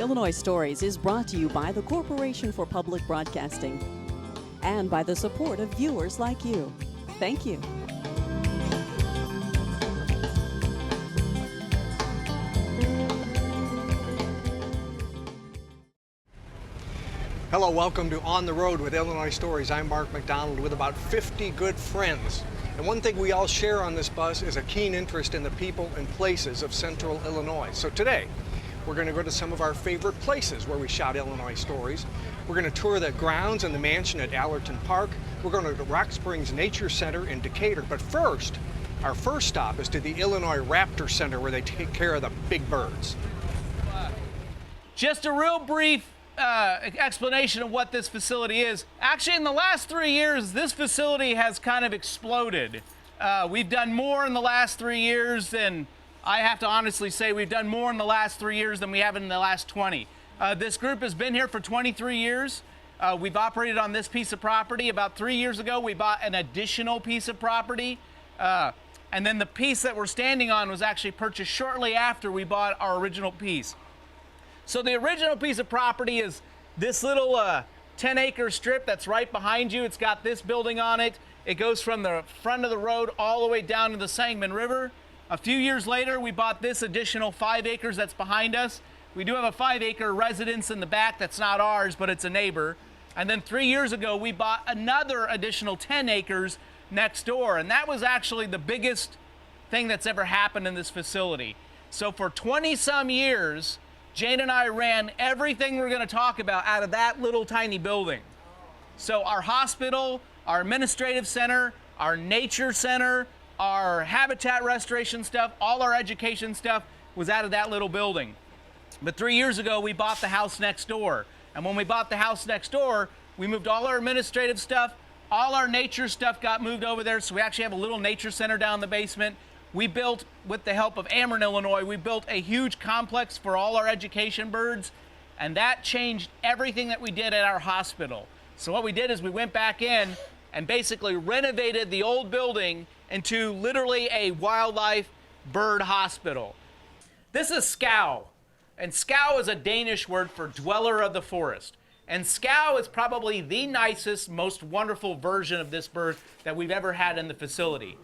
Illinois Stories is brought to you by the Corporation for Public Broadcasting and by the support of viewers like you. Thank you. Hello, welcome to On the Road with Illinois Stories. I'm Mark McDonald with about 50 good friends. And one thing we all share on this bus is a keen interest in the people and places of central Illinois. So today, we're going to go to some of our favorite places where we shot Illinois Stories. We're going to tour the grounds and the mansion at Allerton Park. We're going to the Rock Springs Nature Center in Decatur. But first, our first stop is to the Illinois Raptor Center where they take care of the big birds. Just a real brief explanation of what this facility is. Actually, in the last 3 years, this facility has kind of exploded. We've done more in the last 3 years than, I have to honestly say, we've done more in the last 3 years than we have in the last 20. This group has been here for 23 years. We've operated on this piece of property. About 3 years ago, we bought an additional piece of property. And then the piece that we're standing on was actually purchased shortly after we bought our original piece. So the original piece of property is this little 10-acre strip that's right behind you. It's got this building on it. It goes from the front of the road all the way down to the Sangamon River. A few years later, we bought this additional 5 acres that's behind us. We do have a 5-acre residence in the back that's not ours, but it's a neighbor. And then 3 years ago, we bought another additional 10 acres next door. And that was actually the biggest thing that's ever happened in this facility. So for 20-some years, Jane and I ran everything we're going to talk about out of that little tiny building. So our hospital, our administrative center, our nature center, our habitat restoration stuff, all our education stuff was out of that little building. But 3 years ago, we bought the house next door. And when we bought the house next door, we moved all our administrative stuff, all our nature stuff got moved over there. So we actually have a little nature center down in the basement. We built, with the help of Ameren, Illinois, we built a huge complex for all our education birds, and that changed everything that we did at our hospital. So what we did is we went back in and basically renovated the old building into literally a wildlife bird hospital. This is scow, and scow is a Danish word for dweller of the forest. And scow is probably the nicest, most wonderful version of this bird that we've ever had in the facility.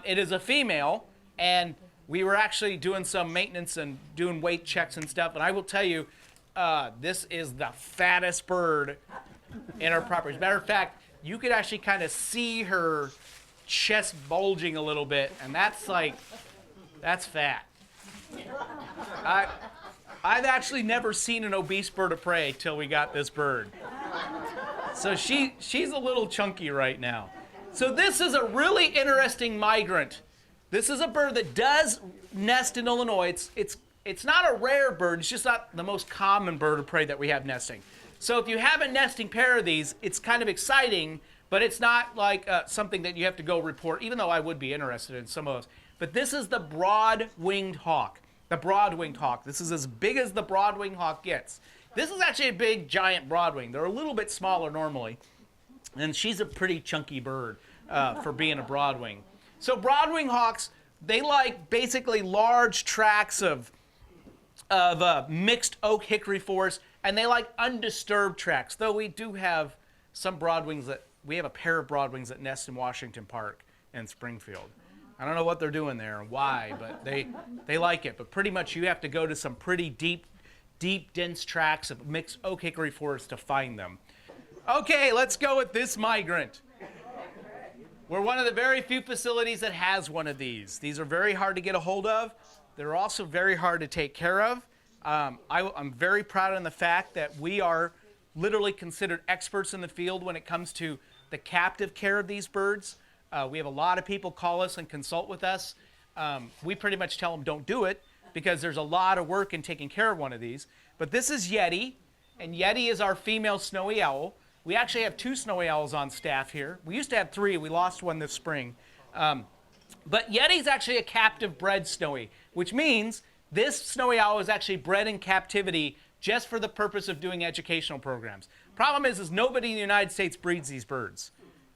It is a female, and we were actually doing some maintenance and doing weight checks and stuff, and I will tell you, this is the fattest bird in our property. As a matter of fact, you could actually kind of see her chest bulging a little bit, and that's fat. I've actually never seen an obese bird of prey till we got this bird. So she's a little chunky right now. So this is a really interesting migrant. This is a bird that does nest in Illinois. It's not a rare bird. It's just not the most common bird of prey that we have nesting. So if you have a nesting pair of these, it's kind of exciting, but it's not like something that you have to go report, even though I would be interested in some of those. But this is the broad-winged hawk. The broad-winged hawk. This is as big as the broad-winged hawk gets. This is actually a big, giant broadwing. They're a little bit smaller normally. And she's a pretty chunky bird for being a broadwing. So broadwing hawks, they like basically large tracts of mixed oak hickory forest, and they like undisturbed tracts. Though we do have some broadwings we have a pair of broadwings that nest in Washington Park in Springfield. I don't know what they're doing there and why, but they like it. But pretty much you have to go to some pretty deep, dense tracts of mixed oak hickory forest to find them. Okay, let's go with this migrant. We're one of the very few facilities that has one of these. These are very hard to get a hold of. They're also very hard to take care of. I'm very proud of the fact that we are literally considered experts in the field when it comes to the captive care of these birds. We have a lot of people call us and consult with us. We pretty much tell them don't do it because there's a lot of work in taking care of one of these. But this is Yeti, and Yeti is our female snowy owl. We actually have 2 snowy owls on staff here. We used to have 3. We lost one this spring. But Yeti's actually a captive bred snowy, which means this snowy owl is actually bred in captivity just for the purpose of doing educational programs. Problem is nobody in the United States breeds these birds.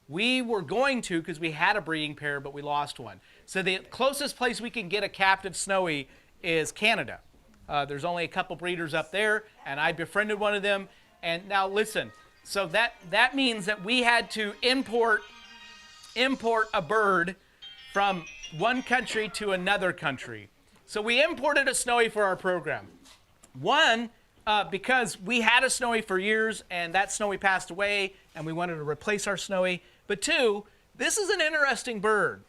We were going to because we had a breeding pair, but we lost one. So the closest place we can get a captive snowy is Canada. There's only a couple breeders up there, and I befriended one of them. And now listen, so that means that we had to import a bird from one country to another country. So we imported a snowy for our program. One, because we had a snowy for years and that snowy passed away and we wanted to replace our snowy. But two, this is an interesting bird.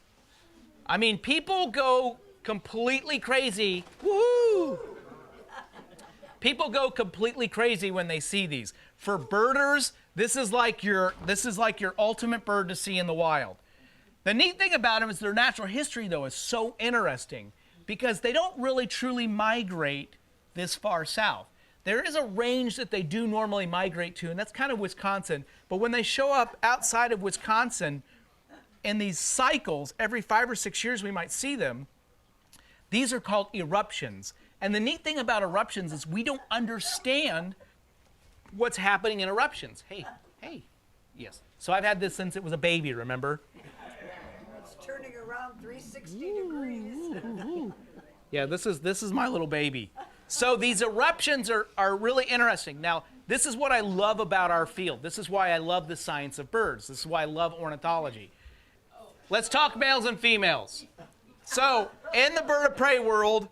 I mean, people go completely crazy. Woohoo! People go completely crazy when they see these. For birders, this is like your ultimate bird to see in the wild. The neat thing about them is their natural history, though, is so interesting because they don't really truly migrate this far south. There is a range that they do normally migrate to, and that's kind of Wisconsin. But when they show up outside of Wisconsin in these cycles, every 5 or 6 years we might see them, these are called eruptions. And the neat thing about eruptions is we don't understand what's happening in eruptions. Hey, yes. So I've had this since it was a baby, remember? It's turning around 360 degrees. Yeah, this is my little baby. So these eruptions are really interesting. Now, this is what I love about our field. This is why I love the science of birds. This is why I love ornithology. Let's talk males and females. So in the bird of prey world,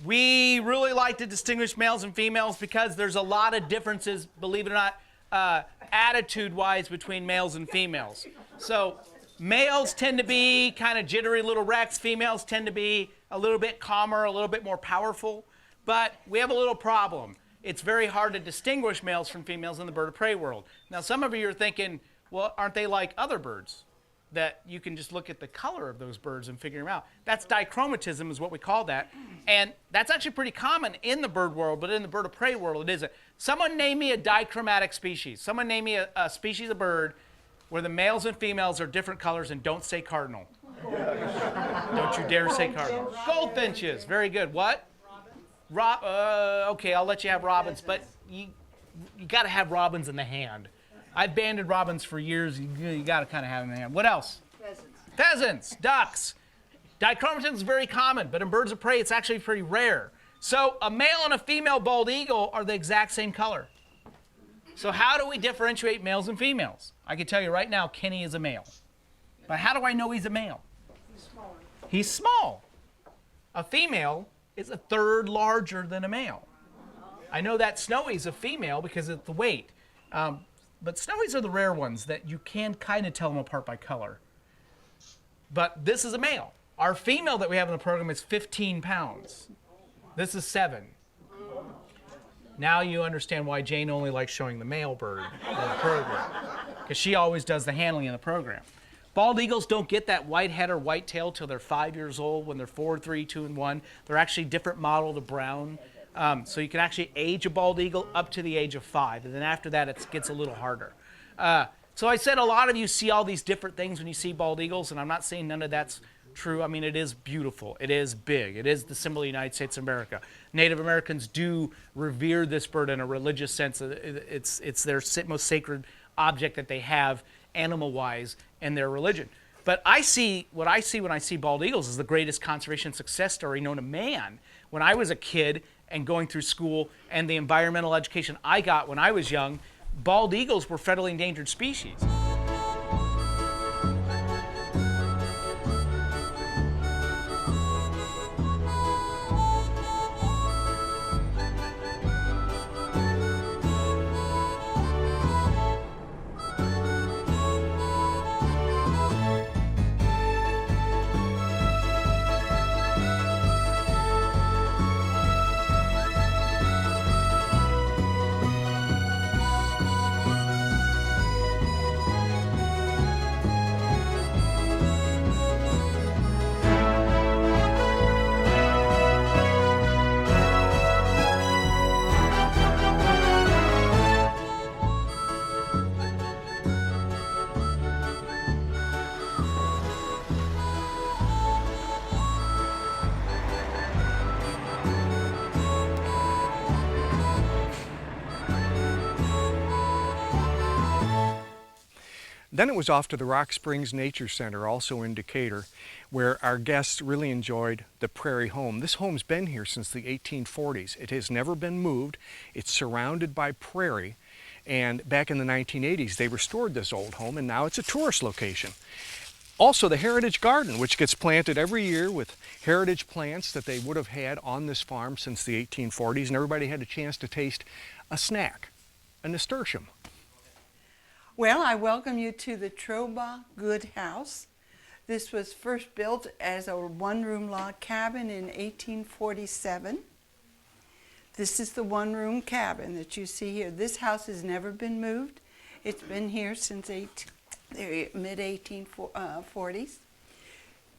we really like to distinguish males and females because there's a lot of differences, believe it or not, attitude-wise between males and females. So males tend to be kind of jittery little wrecks. Females tend to be a little bit calmer, a little bit more powerful. But we have a little problem. It's very hard to distinguish males from females in the bird of prey world. Now, some of you are thinking, well, aren't they like other birds? That you can just look at the color of those birds and figure them out. That's dichromatism is what we call that. And that's actually pretty common in the bird world, but in the bird of prey world, it isn't. Someone name me a dichromatic species. Someone name me a species of bird where the males and females are different colors, and don't say cardinal. Don't you dare say cardinal. Goldfinches, very good. What? Okay, I'll let you have robins, but you got to have robins in the hand. I've banded robins for years. You got to kind of have them in the hand. What else? Pheasants, ducks. Dichromatism is very common, but in birds of prey, it's actually pretty rare. So a male and a female bald eagle are the exact same color. So how do we differentiate males and females? I can tell you right now, Kenny is a male. But how do I know he's a male? He's small. A female is a third larger than a male. I know that Snowy's a female because of the weight. But Snowies are the rare ones that you can kind of tell them apart by color. But this is a male. Our female that we have in the program is 15 pounds. This is 7. Now you understand why Jane only likes showing the male bird in the program, because she always does the handling in the program. Bald eagles don't get that white head or white tail till they're 5 years old. When they're 4, 3, 2, and 1, they're actually different model to brown. So you can actually age a bald eagle up to the age of 5, and then after that it gets a little harder. So I said a lot of you see all these different things when you see bald eagles, and I'm not saying none of that's true. I mean, it is beautiful. It is big. It is the symbol of the United States of America. Native Americans do revere this bird in a religious sense. It's their most sacred object that they have animal-wise in their religion. But what I see when I see bald eagles is the greatest conservation success story known to man. When I was a kid and going through school and the environmental education I got when I was young, bald eagles were federally endangered species. Then it was off to the Rock Springs Nature Center, also in Decatur, where our guests really enjoyed the prairie home. This home's been here since the 1840s. It has never been moved. It's surrounded by prairie. And back in the 1980s, they restored this old home, and now it's a tourist location. Also, the Heritage Garden, which gets planted every year with heritage plants that they would have had on this farm since the 1840s, and everybody had a chance to taste a snack, a nasturtium. Well, I welcome you to the Troba Good House. This was first built as a one-room log cabin in 1847. This is the one-room cabin that you see here. This house has never been moved. It's been here since mid-1840s.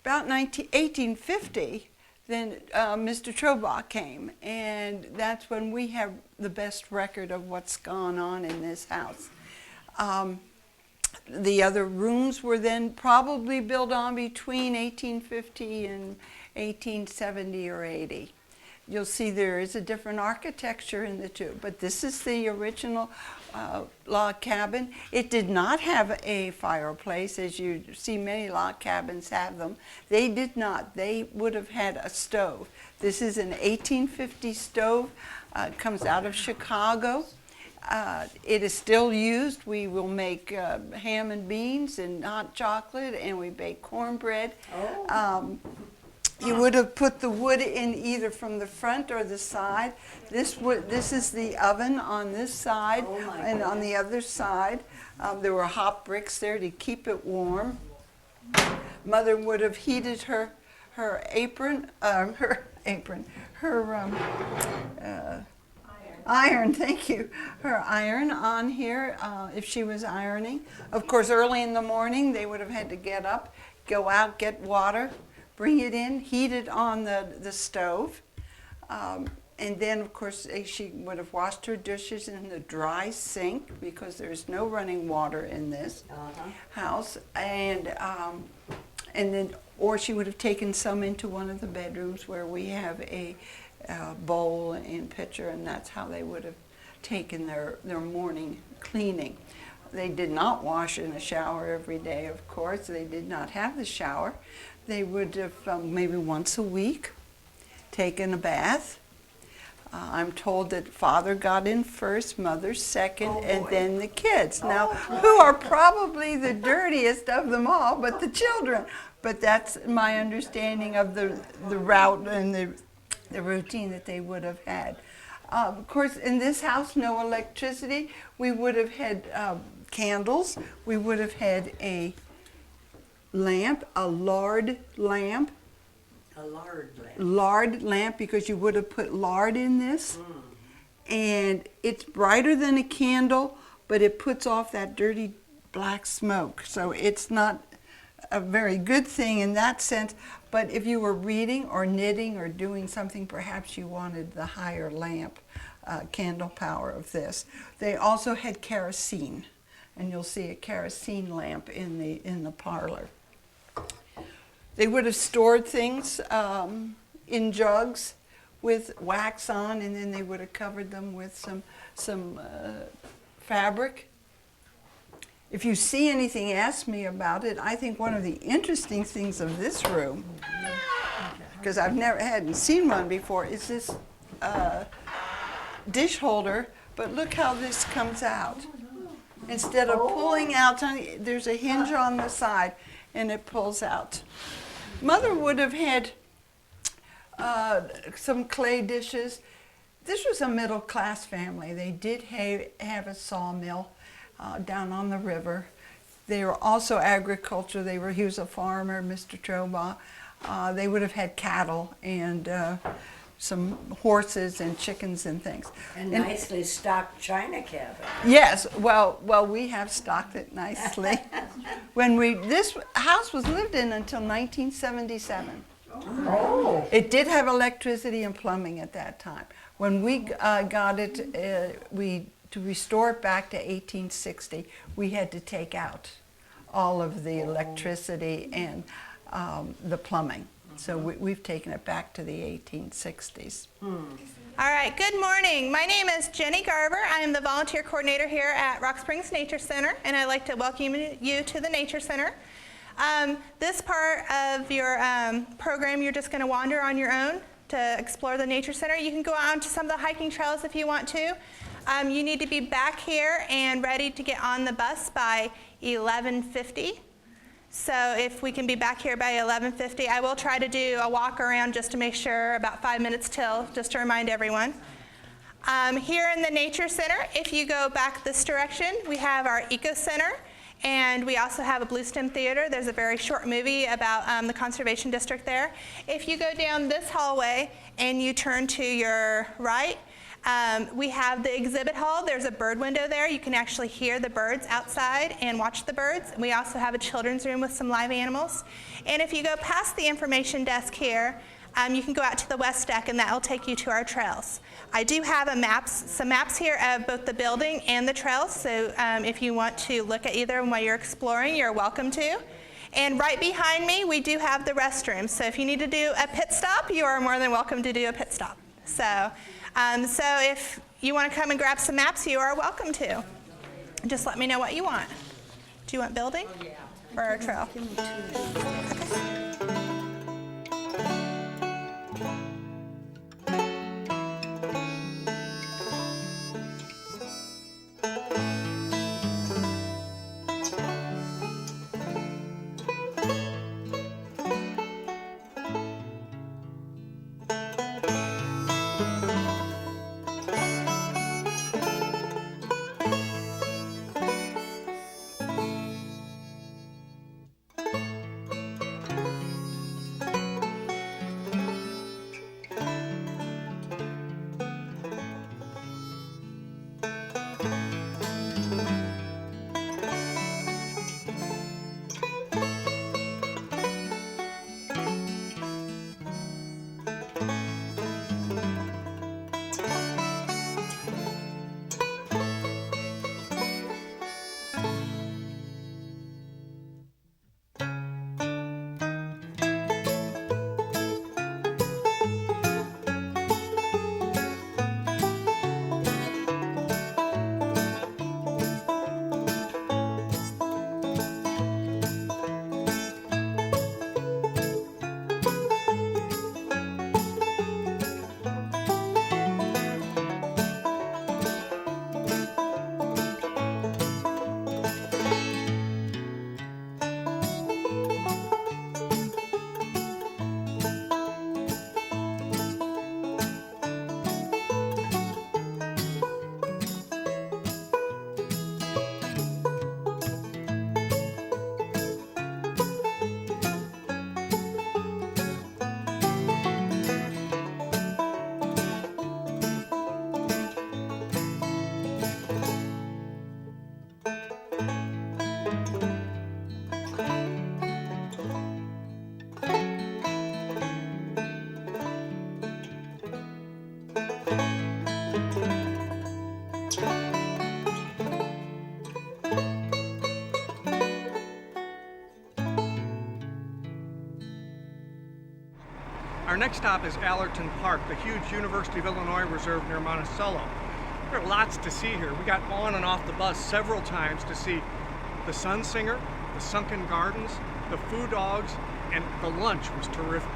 About 1850, then Mr. Troba came, and that's when we have the best record of what's gone on in this house. The other rooms were then probably built on between 1850 and 1870 or 80. You'll see there is a different architecture in the two, but this is the original log cabin. It did not have a fireplace, as you see many log cabins have them. They did not. They would have had a stove. This is an 1850 stove. It comes out of Chicago. It is still used. We will make ham and beans and hot chocolate, and we bake cornbread. Oh. You would have put the wood in either from the front or the side. This is the oven on this side, and on the other side. There were hot bricks there to keep it warm. Mother would have heated her iron, thank you. Her iron on here if she was ironing. Of course, early in the morning, they would have had to get up, go out, get water, bring it in, heat it on the stove. And then, of course, she would have washed her dishes in the dry sink because there's no running water in this house. And then, or she would have taken some into one of the bedrooms where we have a bowl and pitcher, and that's how they would have taken their morning cleaning. They did not wash in a shower every day, of course. They did not have the shower. They would have maybe once a week taken a bath. I'm told that father got in first, mother second, and then the kids. Now, who are probably the dirtiest of them all, but the children. But that's my understanding of the route and the routine that they would have had. Of course, in this house, no electricity. We would have had candles. We would have had a lamp, a lard lamp. A lard lamp. Lard lamp, because you would have put lard in this. And it's brighter than a candle, but it puts off that dirty black smoke. So it's not a very good thing in that sense. But if you were reading or knitting or doing something, perhaps you wanted the higher lamp candle power of this. They also had kerosene, and you'll see a kerosene lamp in the parlor. They would have stored things in jugs with wax on, and then they would have covered them with some fabric. If you see anything, ask me about it. I think one of the interesting things of this room, because I've hadn't seen one before, is this dish holder. But look how this comes out. Instead of pulling out, there's a hinge on the side, and it pulls out. Mother would have had some clay dishes. This was a middle-class family. They did have a sawmill down on the river. They were also agriculture. He was a farmer, Mr. Troba. They would have had cattle and some horses and chickens and things. And nicely stocked china cabinet. Yes, well, we have stocked it nicely. This house was lived in until 1977. Oh. It did have electricity and plumbing at that time. When we got it, to restore it back to 1860, we had to take out all of the electricity and the plumbing. So we've taken it back to the 1860s. All right, good morning. My name is Jenny Garver. I am the volunteer coordinator here at Rock Springs Nature Center, and I'd like to welcome you to the Nature Center. This part of your program, you're just going to wander on your own to explore the Nature Center. You can go out to some of the hiking trails if you want to. You need to be back here and ready to get on the bus by 11:50. So if we can be back here by 11:50, I will try to do a walk around just to make sure, about 5 minutes till, just to remind everyone. Here in the Nature Center, if you go back this direction, we have our Eco Center, and we also have a Blue Stem Theater. There's a very short movie about the Conservation District there. If you go down this hallway and you turn to your right, we have the exhibit hall. There's a bird window there. You can actually hear the birds outside and watch the birds. We also have a children's room with some live animals. And if you go past the information desk here, you can go out to the west deck, and that will take you to our trails. I do have some maps here of both the building and the trails, so if you want to look at either while you're exploring, you're welcome to. And right behind me, we do have the restrooms. So if you need to do a pit stop, you are more than welcome to do a pit stop. So if you want to come and grab some maps, you are welcome to. Just let me know what you want. Do you want building or a trail? Our next stop is Allerton Park, the huge University of Illinois reserve near Monticello. There are lots to see here. We got on and off the bus several times to see the Sun Singer, the Sunken Gardens, the Food Dogs, and the lunch was terrific.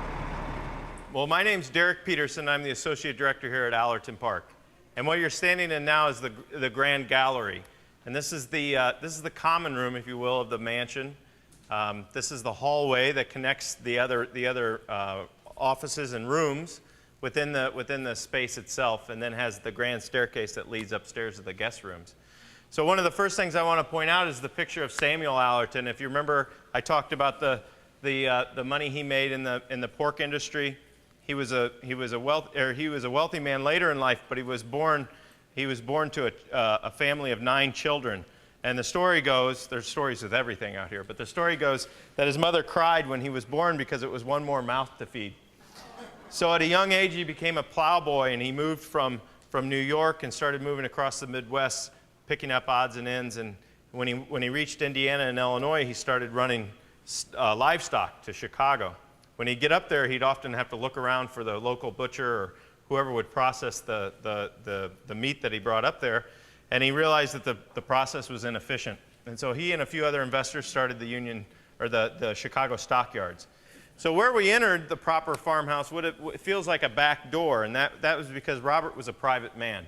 Well, my name's Derek Peterson. I'm the Associate Director here at Allerton Park. And what you're standing in now is the Grand Gallery. And this is the common room, if you will, of the mansion. This is the hallway that connects the other offices and rooms within the space itself, and then has the grand staircase that leads upstairs to the guest rooms. So one of the first things I want to point out is the picture of Samuel Allerton. If you remember, I talked about the money he made in the pork industry. He was a wealthy man later in life, but he was born to a family of 9 children. And the story goes, there's stories with everything out here, but the story goes that his mother cried when he was born because it was one more mouth to feed. So at a young age, he became a plowboy, and he moved from New York and started moving across the Midwest, picking up odds and ends. And when he reached Indiana and Illinois, he started running livestock to Chicago. when he'd get up there, he'd often have to look around for the local butcher or whoever would process the meat that he brought up there, and he realized that the process was inefficient. And so he and a few other investors started the Union, or the Chicago stockyards. So where we entered the proper farmhouse, it feels like a back door, and that was because Robert was a private man.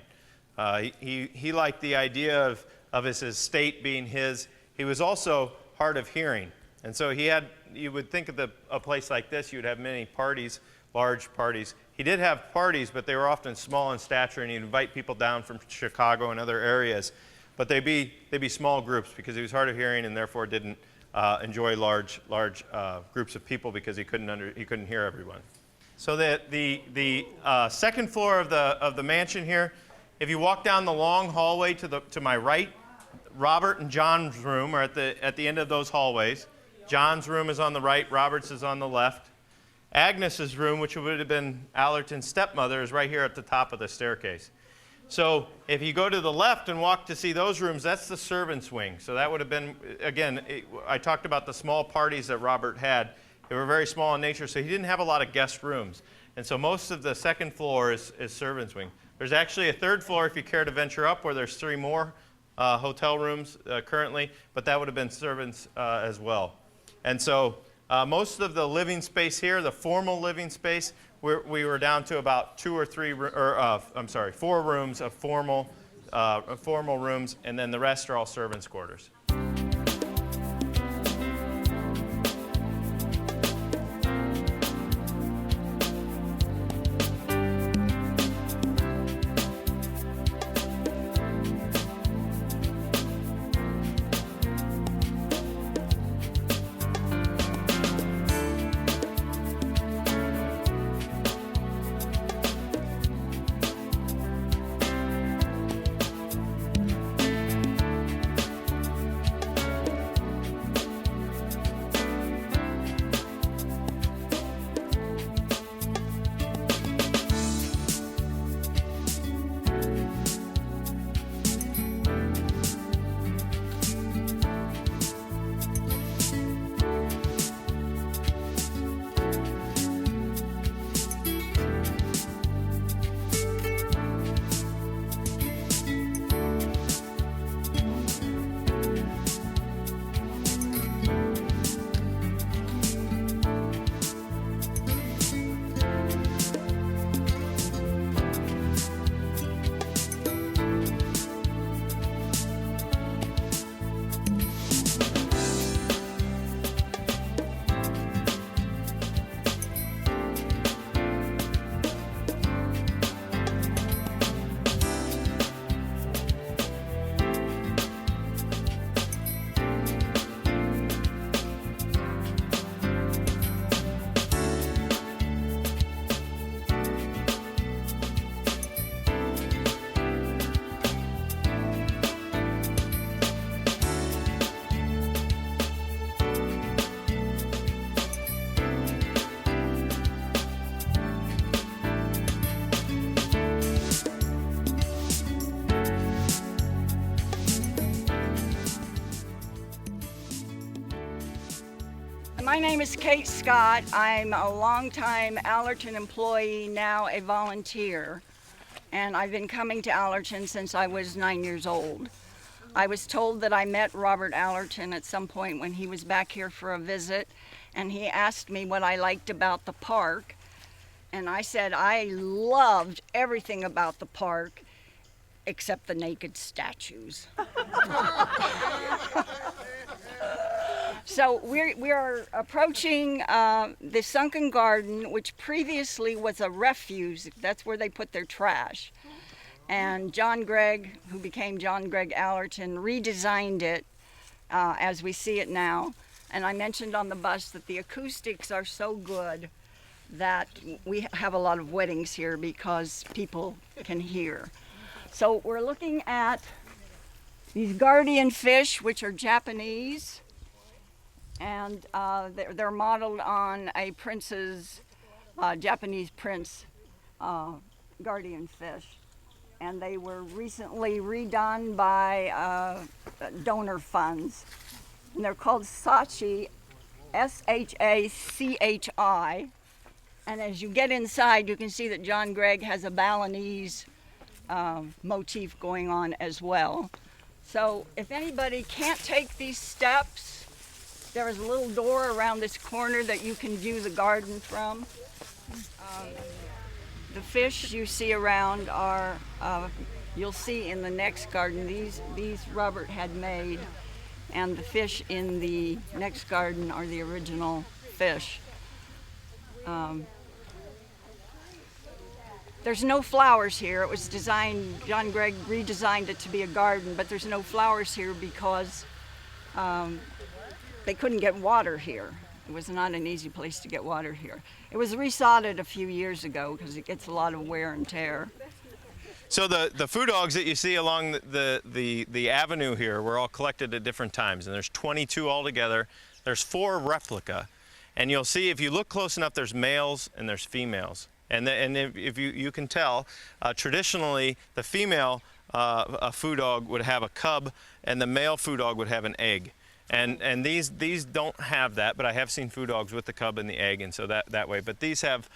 He liked the idea of his estate being his. He was also hard of hearing, and so you would think of a place like this, you would have many parties, large parties. He did have parties, but they were often small in stature, and he'd invite people down from Chicago and other areas, but they'd be small groups because he was hard of hearing and therefore didn't enjoy large groups of people because he couldn't hear everyone. So the second floor of the mansion here, if you walk down the long hallway to my right, Robert and John's room are at the end of those hallways. John's room is on the right, Robert's is on the left. Agnes's room, which would have been Allerton's stepmother, is right here at the top of the staircase. So if you go to the left and walk to see those rooms, that's the servants' wing. So that would have been, again, I talked about the small parties that Robert had. They were very small in nature, so he didn't have a lot of guest rooms. And so most of the second floor is servants' wing. There's actually a third floor if you care to venture up, where there's 3 more hotel rooms currently, but that would have been servants as well. And so most of the living space here, the formal living space, we were down to about 4 rooms of formal rooms, and then the rest are all servants' quarters. My name is Kate Scott. I'm a longtime Allerton employee, now a volunteer, and I've been coming to Allerton since I was 9 years old. I was told that I met Robert Allerton at some point when he was back here for a visit, and he asked me what I liked about the park, and I said I loved everything about the park except the naked statues. So we are approaching the sunken garden, which previously was a refuse. That's where they put their trash. And John Gregg, who became John Gregg Allerton, redesigned it as we see it now. And I mentioned on the bus that the acoustics are so good that we have a lot of weddings here because people can hear. So we're looking at these guardian fish, which are Japanese. And they're modeled on a prince's, Japanese prince guardian fish. And they were recently redone by donor funds. And they're called Sachi S-H-A-C-H-I. And as you get inside, you can see that John Gregg has a Balinese motif going on as well. So if anybody can't take these steps, there is a little door around this corner that you can view the garden from. The fish you see around are, you'll see in the next garden, these Robert had made, and the fish in the next garden are the original fish. There's no flowers here. It was designed, John Gregg redesigned it to be a garden, but there's no flowers here because they couldn't get water here. It was not an easy place to get water here. It was resodded a few years ago because it gets a lot of wear and tear. So the food dogs that you see along the avenue here were all collected at different times, and there's 22 altogether. There's 4 replica, and you'll see if you look close enough, there's males and there's females. And if you can tell, traditionally the female a food dog would have a cub, and the male food dog would have an egg. And these don't have that, but I have seen food dogs with the cub and the egg, and so that way. But these have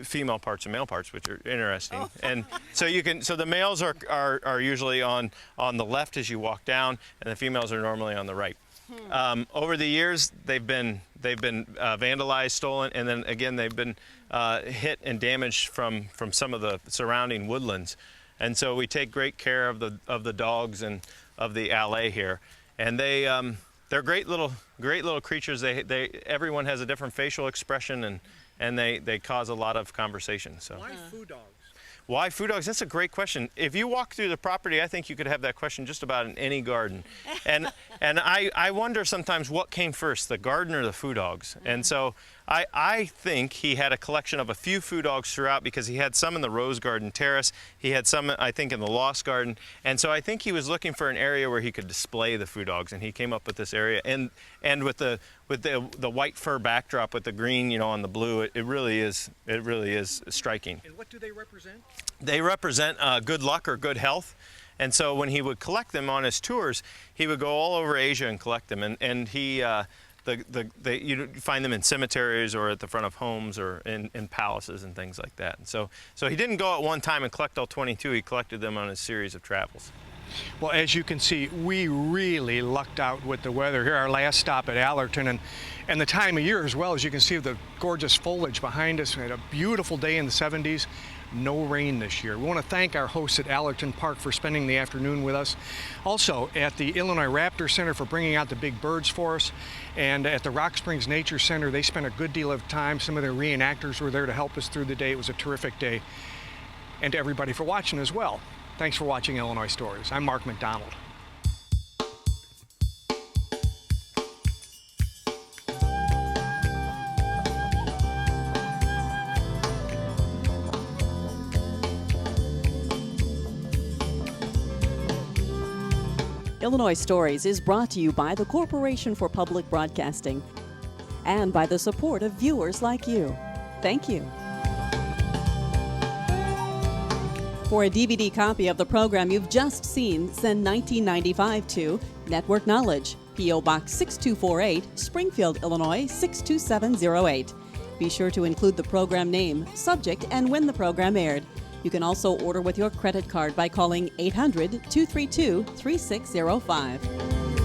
female parts and male parts, which are interesting. Oh. And so the males are usually on the left as you walk down, and the females are normally on the right. Over the years, they've been vandalized, stolen, and then again they've been hit and damaged from some of the surrounding woodlands. And so we take great care of the dogs and of the alley here, and they're great little creatures. Everyone has a different facial expression, and they cause a lot of conversation. So why food dogs? Why food dogs? That's a great question. If you walk through the property, I think you could have that question just about in any garden. And I wonder sometimes what came first, the garden or the food dogs. And so I think he had a collection of a few food dogs throughout, because he had some in the Rose Garden Terrace. He had some, I think, in the Lost Garden. And so I think he was looking for an area where he could display the food dogs, and he came up with this area. And with the white fur backdrop with the green, on the blue, it really is striking. And what do they represent? They represent good luck or good health. And so when he would collect them on his tours, he would go all over Asia and collect them. And he you find them in cemeteries or at the front of homes or in palaces and things like that. And so he didn't go at one time and collect all 22. He collected them on a series of travels. Well, as you can see, we really lucked out with the weather here. Our last stop at Allerton, and the time of year as well. As you can see, the gorgeous foliage behind us. We had a beautiful day in the 70s. No rain this year. We want to thank our hosts at Allerton Park for spending the afternoon with us. Also at the Illinois Raptor Center for bringing out the big birds for us. And at the Rock Springs Nature Center, they spent a good deal of time. Some of their reenactors were there to help us through the day. It was a terrific day. And to everybody for watching as well. Thanks for watching Illinois Stories. I'm Mark McDonald. Illinois Stories is brought to you by the Corporation for Public Broadcasting and by the support of viewers like you. Thank you. For a DVD copy of the program you've just seen, send $19.95 to Network Knowledge, P.O. Box 6248, Springfield, Illinois 62708. Be sure to include the program name, subject, and when the program aired. You can also order with your credit card by calling 800-232-3605.